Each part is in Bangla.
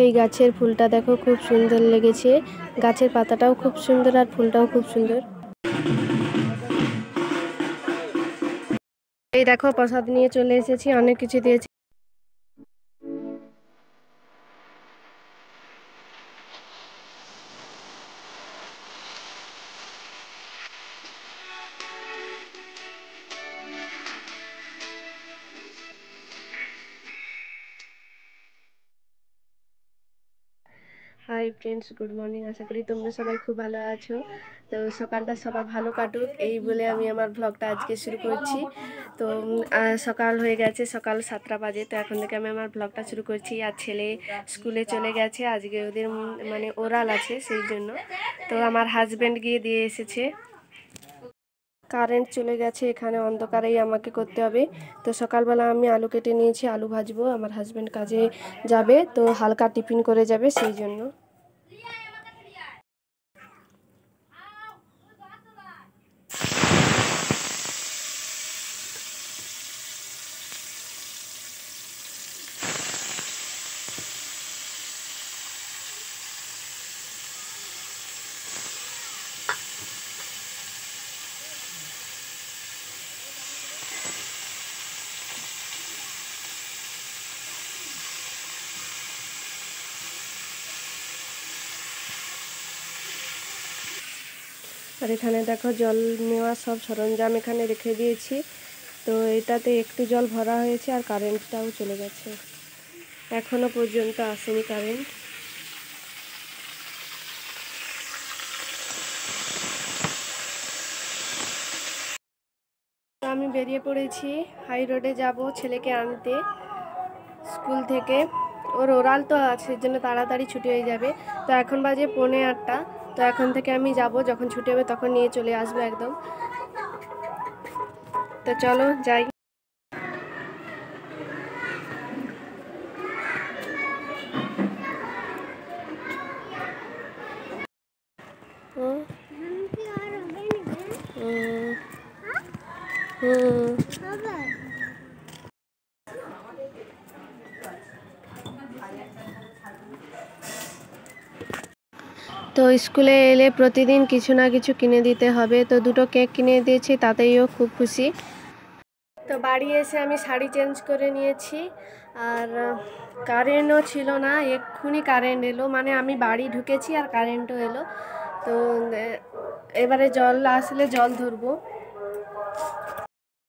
এই গাছের ফুলটা দেখো খুব সুন্দর লেগেছে, গাছের পাতাটাও খুব সুন্দর আর ফুলটাও খুব সুন্দর। এই দেখো প্রসাদ নিয়ে চলে এসেছি, অনেক কিছু দিয়েছি। Hi friends, good morning. আশা করি তোমরা সবাই খুব ভালো আছো। তো সকালটা সবার ভালো কাটুক এই বলে আমি আমার ব্লগটা আজকে শুরু করছি। তো সকাল হয়ে গেছে, সকাল 7টা বাজে। তো এখন থেকে আমি আমার ব্লগটা শুরু করছি। আর ছেলে স্কুলে চলে গেছে, আজকে ওদের মানে ওরাল আছে সেই জন্য। তো আমার হাজব্যান্ড গিয়ে দিয়ে এসেছে। কারেন্ট চলে গেছে, এখানে অন্ধকারেই আমাকে করতে হবে। তো সকালবেলা আমি আলু কেটে নিয়েছি, আলু ভাজবো। আমার হাজব্যান্ড কাজে যাবে, তো হালকা টিফিন করে যাবে সেই জন্য। আর এখানে দেখো জল নেওয়া সব সরঞ্জাম এখানে রেখে দিয়েছি। তো এটাতে একটু জল ভরা হয়েছে আর কারেন্টটাও চলে গেছে, এখনো পর্যন্ত আসেনি কারেন্ট। তো আমি বেরিয়ে পড়েছি, হাই রোডে যাব ছেলেকে আনতে স্কুল থেকে। ওর ওরাল তো আছে, সেই জন্য তাড়াতাড়ি ছুটি হয়ে যাবে। তো এখন বাজে 7:45। তো এখন থেকে আমি যাব, যখন ছুটি হবে তখন নিয়ে চলে আসবো একদম। তো চলো যাই। হুম হুম। তো স্কুলে এলে প্রতিদিন কিছু না কিছু কিনে দিতে হবে। তো দুটো কেক কিনে দিয়েছি, তাতেইও খুব খুশি। তো বাড়ি এসে আমি শাড়ি চেঞ্জ করে নিয়েছি। আর কারেন্টও ছিল না, এক্ষুনি কারেন্ট এলো, মানে আমি বাড়ি ঢুকেছি আর কারেন্টও এলো। তো এবারে জল আসলে জল ধরবো।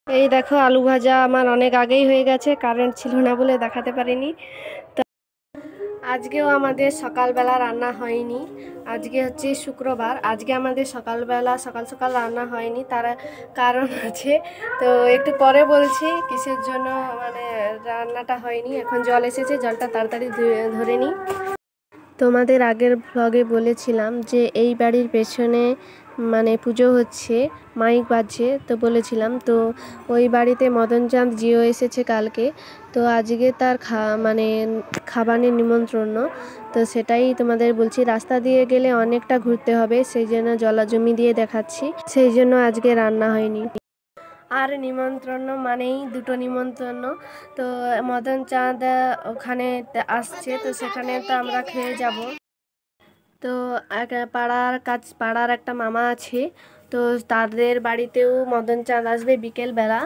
এই দেখো আলু ভাজা আমার অনেক আগেই হয়ে গেছে, কারেন্ট ছিল না বলে দেখাতে পারিনি। তো আজকেও আমাদের সকালবেলা রান্না হয়নি। আজকে হচ্ছে শুক্রবার, আজকে আমাদের সকালবেলা সকাল সকাল রান্না হয়নি, তার কারণ আছে। তো একটু পরে বলছি কিসের জন্য মানে রান্নাটা হয়নি। এখন জল এসেছে, জলটা তাড়াতাড়ি ধরে নিই। তোমাদের আগের ব্লগে বলেছিলাম যে এই বাড়ির পেছনে মানে পুজো হচ্ছে, মাইক বাজছে। তো বলেছিলাম, তো ওই বাড়িতে মদনচাঁদ জিও এসেছে কালকে। তো আজকে তার মানে খাবারের নিমন্ত্রণ। তো সেটাই তোমাদের বলছি, রাস্তা দিয়ে গেলে অনেকটা ঘুরতে হবে, সেই জন্য জলাজমি দিয়ে দেখাচ্ছি, সেই জন্য আজকে রান্না হয়নি। আর নিমন্ত্রণ মানেই দুটো নিমন্ত্রণ। তো মদন চাঁদ ওখানে আসছে, তো সেখানে তো আমরা খেয়ে যাব। তো এক পাড়ার একটা মামা আছে, তো তাদের বাড়িতেও মদন চাঁদ আসবে বিকেলবেলা।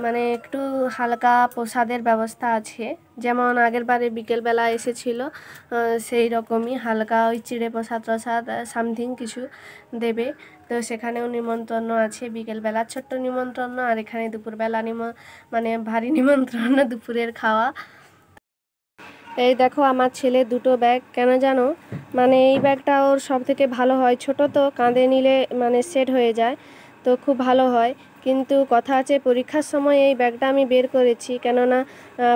মানে একটু হালকা প্রসাদের ব্যবস্থা আছে, যেমন আগের বারে বিকেলবেলা এসেছিল সেই রকমই হালকা ওই চিড়ে প্রসাদ সামথিং কিছু দেবে। তো সেখানেও নিমন্ত্রণ আছে বিকেলবেলা, ছোট্ট নিমন্ত্রণ। আর এখানে দুপুরবেলা মানে ভারী নিমন্ত্রণ, দুপুরের খাওয়া। এই দেখো আমার ছেলে দুটো ব্যাগ, কেন জানো, মানে এই ব্যাগটা ওর সব থেকে ভালো হয়, ছোট তো কাঁধে নিলে মানে সেট হয়ে যায়, তো খুব ভালো হয়। কিন্তু কথা আছে, পরীক্ষার সময় এই ব্যাগটা আমি বের করেছি, কেননা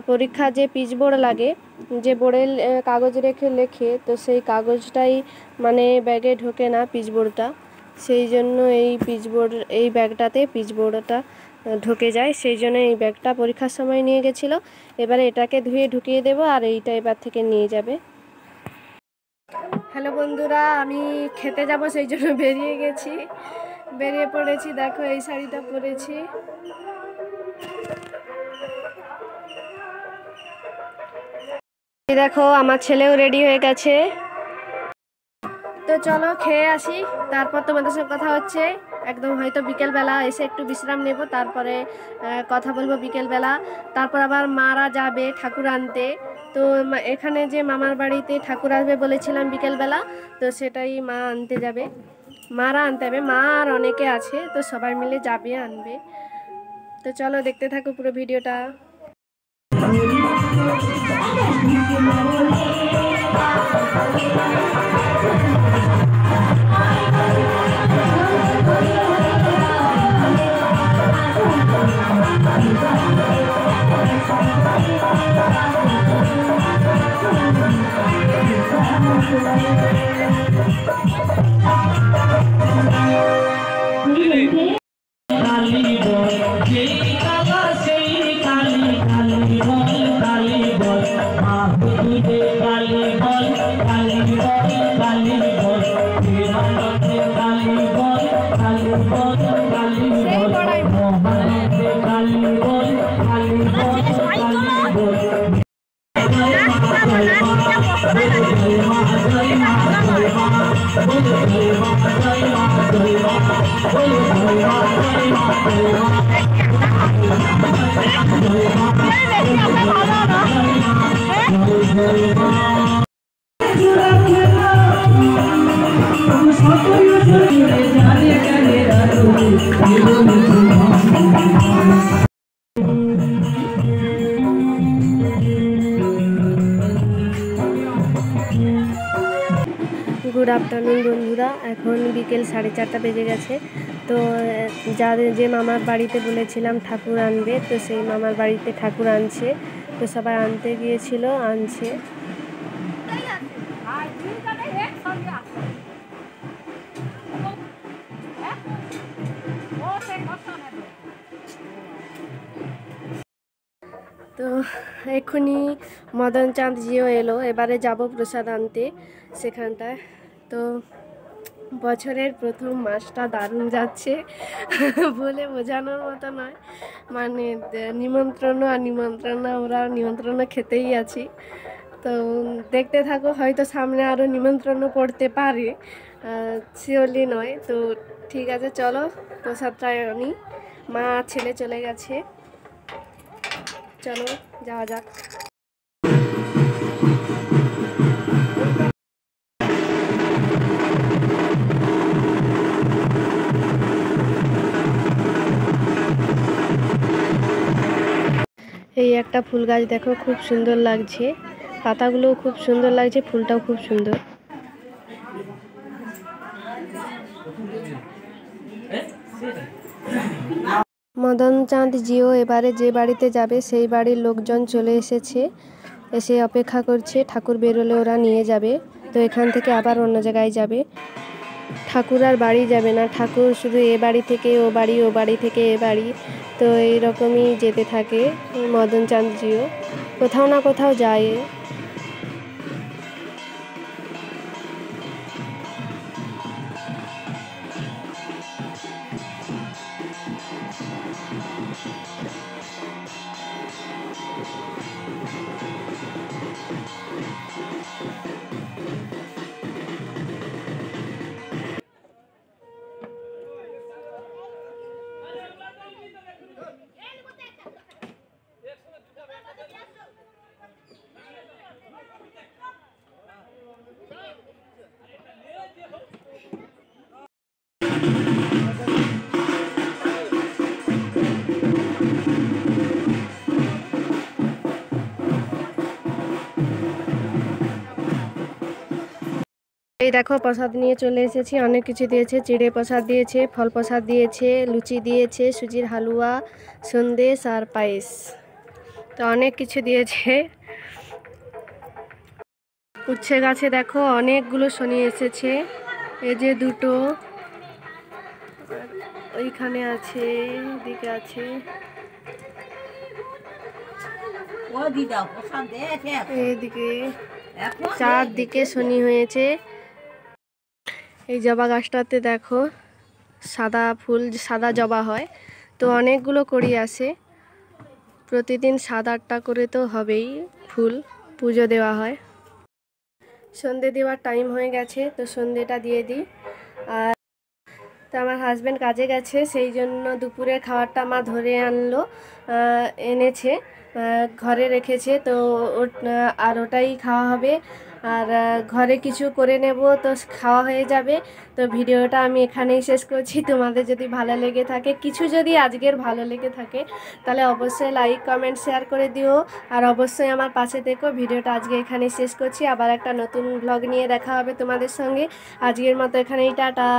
পরীক্ষা যে পিচবোর্ড লাগে, যে বোর্ডে কাগজ রেখে লেখে, তো সেই কাগজটাই মানে ব্যাগে ঢোকে না, পিচবোর্ডটা। সেই জন্য এই ব্যাগটাতে পিচবোর্ডটা ঢুকে যায়, সেই জন্য এই ব্যাগটা পরীক্ষার সময় নিয়ে গেছিলো। এবারে এটাকে ধুয়ে ঢুকিয়ে দেবো, আর এইটা এবার থেকে নিয়ে যাবে। হ্যালো বন্ধুরা, আমি খেতে যাব সেই জন্য বেরিয়ে পড়েছি। দেখো এই শাড়িটা পরেছি। এই দেখো আমার ছেলেও রেডি হয়ে গেছে। তো চলো খেয়ে আসি, তারপর তোমাদের সাথে কথা হচ্ছে। একদম হয়তো বিকেলবেলা এসে একটু বিশ্রাম নেব, তারপরে কথা বলবো বিকেলবেলা। তারপর আবার মারা যাবে ঠাকুর আনতে। তো এখানে যে মামার বাড়িতে ঠাকুর আসবে বলেছিলাম বিকেলবেলা, তো সেটাই মা আনতে যাবে, মারা আনতে হবে। মা আর অনেকে আছে, তো সবাই মিলে যাবে আনবে। তো চলো দেখতে থাকো পুরো ভিডিওটা। গুড আফটারনুন বন্ধুরা, এখন বিকেল 4:30 বেজে গেছে। তো যে মামার বাড়িতে বলেছিলাম ঠাকুর আনবে, তো সেই মামার বাড়িতে ঠাকুর আনছে। তো সবাই আনতে গিয়েছিল, আনছে। তো এক্ষুনি মদন চাঁদ জিও এলো, এবারে যাব প্রসাদ আনতে সেখানটায়। তো বছরের প্রথম মাসটা দারুণ যাচ্ছে বলে বোঝানোর মতো নয়। মানে নিমন্ত্রণ আর নিমন্ত্রণ, ওরা নিমন্ত্রণ খেতেই আছি। তো দেখতে থাকো, হয়তো সামনে আরও নিমন্ত্রণ পড়তে পারে, শিওরলি নয়। তো ঠিক আছে, চলো প্রসাদটা আনি। মা ছেলে চলে গেছে, চলো যাওয়া যাক। এই একটা ফুল গাছ দেখো, খুব সুন্দর লাগছে, পাতাগুলোও খুব সুন্দর লাগছে, ফুলটাও খুব সুন্দর। মদন চাঁদ জিও এবারে যে বাড়িতে যাবে সেই বাড়ির লোকজন চলে এসেছে, এসে অপেক্ষা করছে। ঠাকুর বেরোলে ওরা নিয়ে যাবে। তো এখান থেকে আবার অন্য জায়গায় যাবে। ঠাকুর আর বাড়ি যাবে না, ঠাকুর শুধু এ বাড়ি থেকে ও বাড়ি, ও বাড়ি থেকে এ বাড়ি, তো এইরকমই যেতে থাকে। মদন চাঁদ জিও কোথাও না কোথাও যায়। এই দেখো প্রসাদ নিয়ে চলে এসেছি, অনেক কিছু দিয়েছে। চিড়ে প্রসাদ দিয়েছে, ফল প্রসাদ দিয়েছে, লুচি দিয়েছে, সুজির হালুয়া, সন্দেশ আর পায়েস, তো অনেক কিছু দিয়েছে। উচ্ছে গাছে দেখো অনেকগুলো শনি এসেছে, এই যে দুটো ওইখানে আছে, দিকে আছে, এইদিকে চারদিকে শনি হয়েছে। এই জবা গাছটাতে দেখো সাদা ফুল, সাদা জবা হয়, তো অনেকগুলো কড়ি আসে, প্রতিদিন 7-8টা করে তো হবেই ফুল। পুজো দেওয়া হয়। সন্ধে দেওয়ার টাইম হয়ে গেছে, তো সন্ধেটা দিয়ে দিই। আর তো আমার হাজব্যান্ড কাজে গেছে, সেই জন্য দুপুরের খাবারটা মা ধরে আনলো, এনেছে, ঘরে রেখেছে, তো আর ওটাই খাওয়া হবে। আর ঘরে কিছু করে নেব, তো খাওয়া হয়ে যাবে। তো ভিডিওটা আমি এখানেই শেষ করছি। তোমাদের যদি ভালো লেগে থাকে, কিছু যদি আজকের ভালো লেগে থাকে, তাহলে অবশ্যই লাইক কমেন্ট শেয়ার করে দিও। আর অবশ্যই আমার পাশে থেকো। ভিডিওটা আজকে এখানেই শেষ করছি, আবার একটা নতুন ব্লগ নিয়ে দেখা হবে তোমাদের সঙ্গে। আজকের মতো এখানেই টাটা।